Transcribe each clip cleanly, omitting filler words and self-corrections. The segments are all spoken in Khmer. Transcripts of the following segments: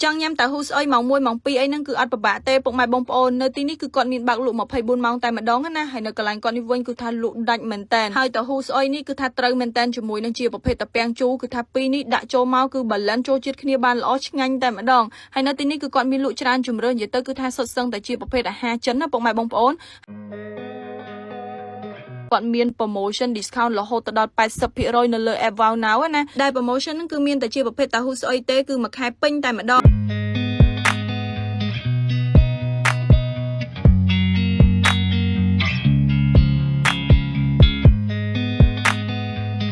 ចង់ញ៉ាំតើហ៊ូស្អុយម៉ោង1ម៉ោង2អីហ្នឹងគឺអត់ពិបាកទេពុកម៉ែបងប្អូននៅទីនេះគឺគាត់មានបើកលក់24ម៉ោងតែម្ដងណាហើយនៅកន្លែងគាត់នេះវិញគឺថាលក់ដាច់មែនតើហើយតើហ៊ូស្អុយនេះគឺថាត្រូវមែនតើជាមួយនឹងជាប្រភេទតាពាំងជូរគឺថាពីរនេះដាក់ចូលមកគឺបាឡិនចូលជាតិគ្នាបានល្អឆ្ងាញ់តែម្ដងហើយនៅទីនេះគឺគាត់មានលក់ច្រើនជំរឿននិយាយទៅគឺថាសុទ្ធសឹងតែជាប្រភេទអាហារចិនណាពុកម៉ែបងប្អូនគាត់មាន promotion discount រហូតដល់80%នៅលើ app Wow Now ណាដែល promotion ហ្នឹងគឺមានតែជាប្រភេទតាហ៊ូស្អុយទេគឺមួយខែពេញតែម្ដង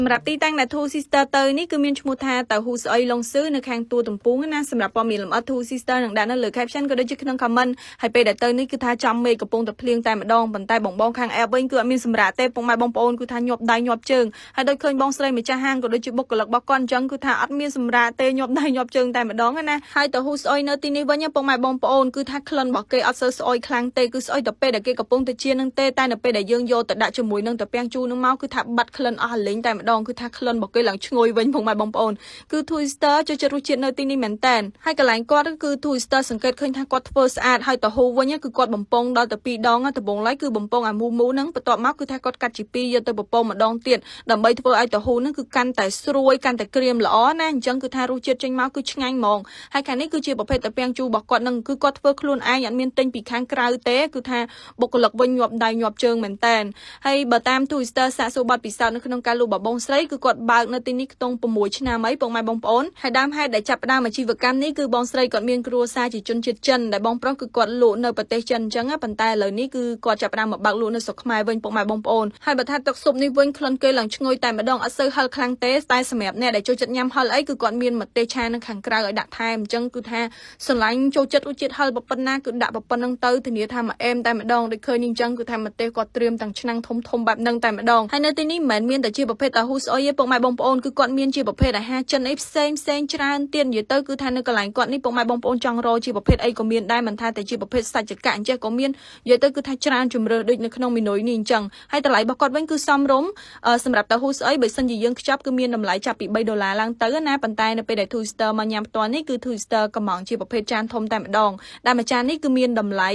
សម្រាប់ទីតាំងដែល Two Sister ទៅនេះគឺមានឈ្មោះថាតៅហ៊ូស្អុយឡុងស៊ឺនៅខាងទួលទំពុងណាសម្រាប់ព័ត៌មានលម្អិត Two Sister នឹងដាក់នៅលើ caption ក៏ដូចជាក្នុង comment ហើយពេលដែលទៅនេះគឺថាចំមេឃកំពុងតែភ្លៀងតែម្ដងប៉ុន្តែបងខាង app វិញគឺអត់មានសម្រាប់ទេពុកម៉ែបងប្អូនគឺថាញាប់ដៃញាប់ជើងហើយដូចឃើញបងស្រីម្ចាស់ហាងក៏ដូចជាបុគ្គលិករបស់គាត់អញ្ចឹងគឺថាអត់មានសម្រាប់ទេញាប់ដៃញាប់ជើងតែម្ដងណាហើយតៅហ៊ូស្អុយនៅទីនេះវិញពុកម៉ែបងប្អូនគឺថាក្លិនរបស់គេអត់សូវស្អុយខ្លាំងទេគឺស្អុយតែពេលដែលគេកំពុងតែជានឹងទេតែនៅពេលដែលយើងយកទៅដាក់ជាមួយនឹងតាពាំងជូរនឹងមកគឺថាបាត់ក្លិនអស់លេងតែម្ដងគឺថាក្លិនរបស់គេឡើងឈ្ងុយវិញពុកម៉ែបងប្អូនគឺ Twister ចូលចិត្តរសជាតិនៅទីនេះមែនតើហើយកន្លែងគាត់គឺ Twister សង្កេតឃើញថាគាត់ធ្វើស្អាតហើយតហ៊ូវិញគឺគាត់បំពងដល់ទៅ2ដងដំបូងឡើយគឺបំពងអាមូហ្នឹងបន្ទាប់មកគឺថាគាត់កាត់ជា2យកទៅបំពងម្ដងទៀតដើម្បីធ្វើឲ្យតហ៊ូហ្នឹងគឺកាន់តែស្រួយកាន់តែក្រៀមល្អណាអញ្ចឹងគឺថារសជាតិចេញមកគឺឆ្ងាញ់ហ្មងហើយខាងនេះគឺជាប្រភេទតាពាំងជូររបស់គាត់ហ្នឹងគឺគាត់ធ្វើខ្លួនឯងអត់មានទិញពីខាងក្រៅទេគឺថាបុគ្គលិកវិញញាប់ដៃញាប់ជើងមែនតើហើយបើតាម Twister សាកសួរបទពិសោធន៍នៅក្នុងការលក់បបងស្រីគឺគាត់បើកនៅទីនេះខ្ទង់6ឆ្នាំអីពុកម៉ែបងប្អូនហើយដើមហេតុដែលចាប់ផ្ដើមអាជីវកម្មនេះគឺបងស្រីគាត់មានគ្រួសារជាជនជាតិចិនដែលបងប្រុសគឺគាត់លក់នៅប្រទេសចិនអញ្ចឹងប៉ុន្តែឥឡូវនេះគឺគាត់ចាប់ផ្ដើមមកបើកលក់នៅស្រុកខ្មែរវិញពុកម៉ែបងប្អូនហើយបើថាទឹកស៊ុបនេះវិញក្លិនគេឡើងឈ្ងុយតែម្ដងអត់សូវហឹរខ្លាំងទេតែសម្រាប់អ្នកដែលចូលចិត្តញ៉ាំហឹរអីគឺគាត់មានម្ទេសឆានៅខាងក្រៅឲ្យដាក់ថែមអញ្ចឹងគឺថាស្រឡាញ់ចូលចិត្តរសជាតិហឹរប៉ុណ្ណាគឺដាក់ប៉ុណ្ណឹងទៅធានាថាមកអែមតែម្ដងដូចឃើញនេះអញ្ចឹងគឺថាម្ទេសគាត់ត្រៀមទាំងឆ្នាំងធំបែបហ្នឹងតែម្ដងហើយនៅទីនេះមិនមែនមានតែជាប្រភេទតាហ៊ូស្អុយទេពុកម៉ែបងប្អូនគឺគាត់មានជាប្រភេទអាហារចិនអីផ្សេងច្រើនទៀតនិយាយទៅគឺថានៅកន្លែងគាត់នេះពុកម៉ែបងប្អូនចង់រកជាប្រភេទអីក៏មានដែរមិនថាតែជាប្រភេទសាច់ចកៈអញ្ចឹងក៏មាននិយាយទៅគឺថាច្រើនជំរឿដូចនៅក្នុងមីនុយនេះអញ្ចឹងហើយតម្លៃរបស់គាត់វិញគឺសមរម្យសម្រាប់តាហ៊ូស្អុយបើសិនជាយើងខ្ចប់គឺមានតម្លៃចាប់ពី$3ឡើងទៅណាប៉ុន្តែនៅពេលដែល Twister មកញ៉ាំផ្ទាល់នេះគឺ Twister កំងជាប្រភេទចានធំតែម្ដងដែលមួយចាននេះគឺមានតម្លៃ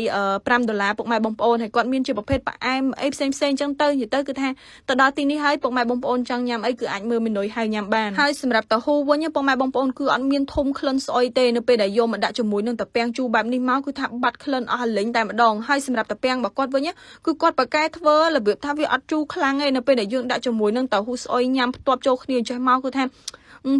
$5ពុកម៉ែបងប្អូនហើយគាត់មានជាប្រភេទផ្អែមអីផ្សេងអញ្ចឹងទៅនិយាយទៅគឺថាទៅដល់ទីនេះហើយពុកម៉ែបងប្អូនចង់ញ៉ាំអីគឺអាចមើលមីនុយហើយញ៉ាំបានហើយសម្រាប់តាហ៊ូវិញពុកម៉ែបងប្អូនគឺអត់មានធំក្លិនស្អុយទេនៅពេលដែលយកមកដាក់ជាមួយនឹងតាពាំងជូរបែបនេះមកគឺថាបាត់ក្លិនអស់លេងតែម្ដងហើយសម្រាប់តាពាំងរបស់គាត់វិញគឺគាត់ប្រកែធ្វើរបៀបថាវាអត់ជូរខ្លាំងទេនៅពេលដែលយើងដាក់ជាមួយនឹងតាហ៊ូស្អុយញ៉ាំផ្ទាប់ចូលគ្នាចេះមកគឺថា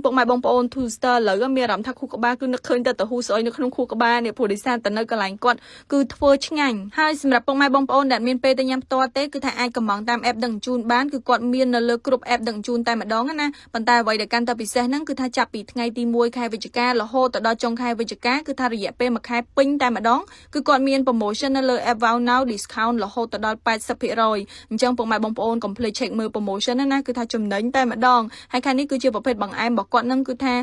ពុកម៉ែបងប្អូន Twister ឥឡូវមានអារម្មណ៍ថាខួរក្បាលគឺនឹកឃើញតែតាហ៊ូស្អុយនៅក្នុងខួរក្បាលនេះព្រោះដោយសារតែនៅកន្លែងគាត់គឺធ្វើឆ្ងាញ់ហើយសម្រាប់ពុកម៉ែបងប្អូនដែលមានពេលទៅញ៉ាំផ្ទាល់ទេគឺថាអាចកំងតាម app ដឹងជូនបានគឺគាត់មាននៅលើគ្រប់ app ដឹងជូនតែម្ដងណាប៉ុន្តែអ្វីដែលកាន់តែពិសេសហ្នឹងគឺថាចាប់ពីថ្ងៃទី1ខែវិច្ឆិការហូតដល់ចុងខែវិច្ឆិកាគឺថារយៈពេល1ខែពេញតែម្ដងគឺគាត់មាន promotion នៅលើ app Wow Now discount រហូតដល់80%អញ្ចឹងពុកម៉ែបងប្អូនកុំភ្លេច check មើល promotion ណាគឺថាចំណេញតែម្ដងហើយខាងនេះគឺជាប្រភេទបង្អែមរបស់គាត់ហ្នឹងគឺថា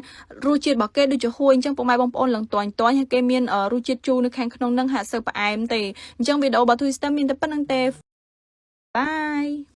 រសជាតិរបស់គេដូចជាហួយអញ្ចឹងពុកម៉ែបងប្អូនឡើងតាញ់ហើយគេមានរសជាតិជូរនៅខាងក្នុងហ្នឹងហាក់សូវផ្អែមទេអញ្ចឹងវីដេអូរបស់ Twister មានតែប៉ុណ្្នឹងទេបាយ